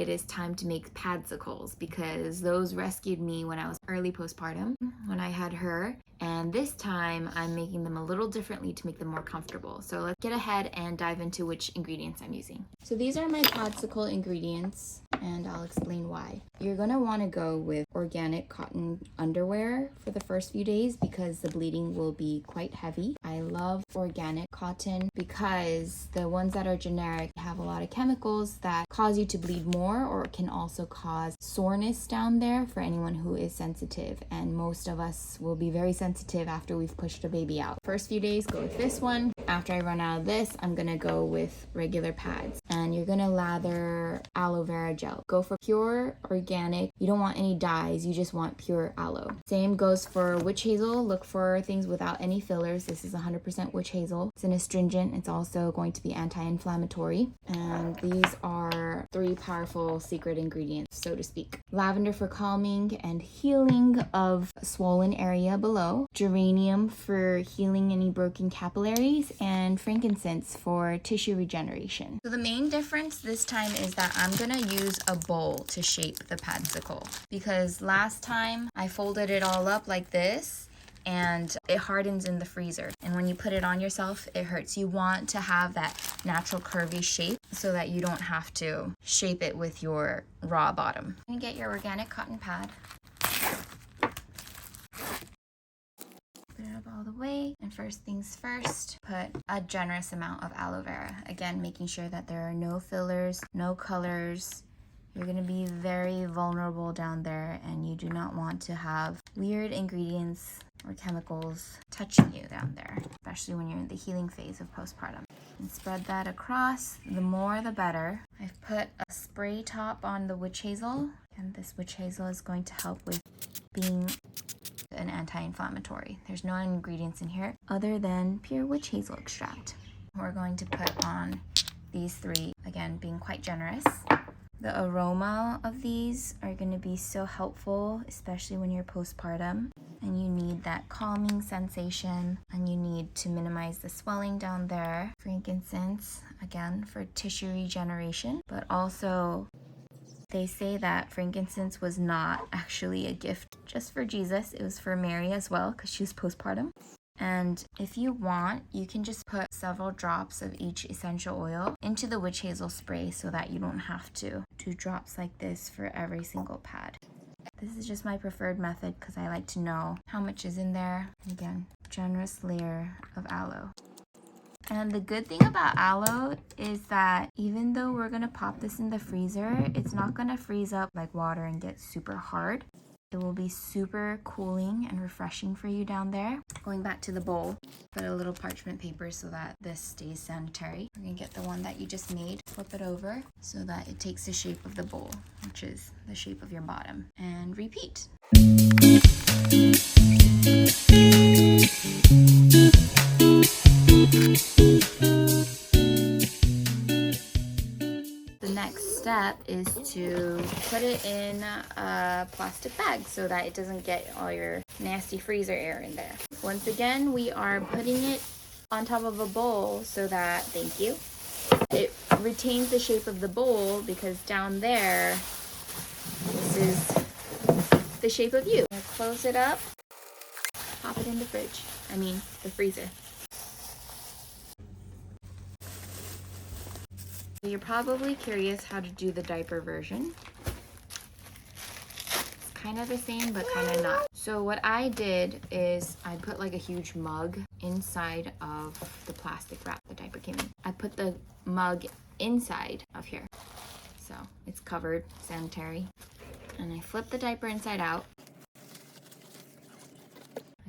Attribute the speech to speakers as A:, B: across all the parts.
A: it is time to make padsicles because those rescued me when I was early postpartum when I had her. And this time I'm making them a little differently to make them more comfortable. So let's get ahead and dive into which ingredients I'm using. So these are my padsicle ingredients, and I'll explain why. You're gonna wanna go with organic cotton underwear for the first few days because the bleeding will be quite heavy. I love organic cotton because the ones that are generic have a lot of chemicals that cause you to bleed more, or can also cause soreness down there for anyone who is sensitive. And most of us will be very sensitive after we've pushed a baby out. First few days, go with this one. After I run out of this, I'm gonna go with regular pads. And you're gonna lather aloe vera gel. Go for pure organic. You don't want any dyes, you just want pure aloe. Same goes for witch hazel. Look for things without any fillers. This is 100% witch hazel. It's an astringent. It's also going to be anti-inflammatory. And these are 3 powerful secret ingredients, so to speak. Lavender for calming and healing of swollen area below. Geranium for healing any broken capillaries. And frankincense for tissue regeneration. So the main difference this time is that I'm gonna use a bowl to shape the padsicle, because last time I folded it all up like this and it hardens in the freezer, and when you put it on yourself it hurts. You want to have that natural curvy shape so that you don't have to shape it with your raw bottom. You get your organic cotton pad, put it up all the way, and first things first, put a generous amount of aloe vera. Again, making sure that there are no fillers, no colors. You're gonna be very vulnerable down there, and you do not want to have weird ingredients or chemicals touching you down there, especially when you're in the healing phase of postpartum. And spread that across. The more the better. I've put a spray top on the witch hazel, and this witch hazel is going to help with being an anti-inflammatory. There's no ingredients in here other than pure witch hazel extract. We're going to put on these 3, again being quite generous. The aroma of these are going to be so helpful, especially when you're postpartum and you need that calming sensation and you need to minimize the swelling down there. Frankincense, again, for tissue regeneration, but also they say that frankincense was not actually a gift just for Jesus. It was for Mary as well, because she was postpartum. And if you want, you can just put several drops of each essential oil into the witch hazel spray so that you don't have to do drops like this for every single pad. This is just my preferred method because I like to know how much is in there. Again, generous layer of aloe. And the good thing about aloe is that even though we're gonna pop this in the freezer, it's not gonna freeze up like water and get super hard. It will be super cooling and refreshing for you down there. Going back to the bowl, put a little parchment paper so that this stays sanitary. We're gonna get the one that you just made, flip it over so that it takes the shape of the bowl, which is the shape of your bottom, and repeat. Step is to put it in a plastic bag so that it doesn't get all your nasty freezer air in there. Once again, we are putting it on top of a bowl so that, thank you, it retains the shape of the bowl, because down there, this is the shape of you. Close it up, pop it in the the freezer. You're probably curious how to do the diaper version. It's kind of the same, but kind of not. So what I did is I put like a huge mug inside of the plastic wrap the diaper came in. I put the mug inside of here, so it's covered, sanitary. And I flip the diaper inside out.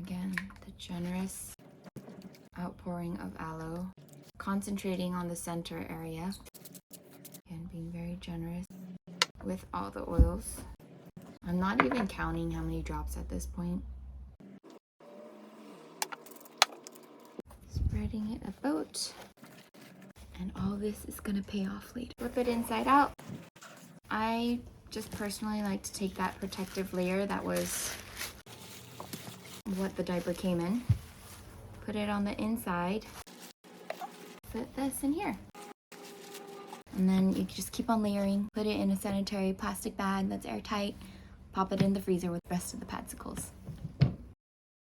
A: Again, the generous outpouring of aloe, concentrating on the center area. Again, being very generous with all the oils. I'm not even counting how many drops at this point. Spreading it about. And all this is gonna pay off later. Flip it inside out. I just personally like to take that protective layer that was what the diaper came in, put it on the inside, put this in here. And then you just keep on layering, put it in a sanitary plastic bag that's airtight, pop it in the freezer with the rest of the padsicles.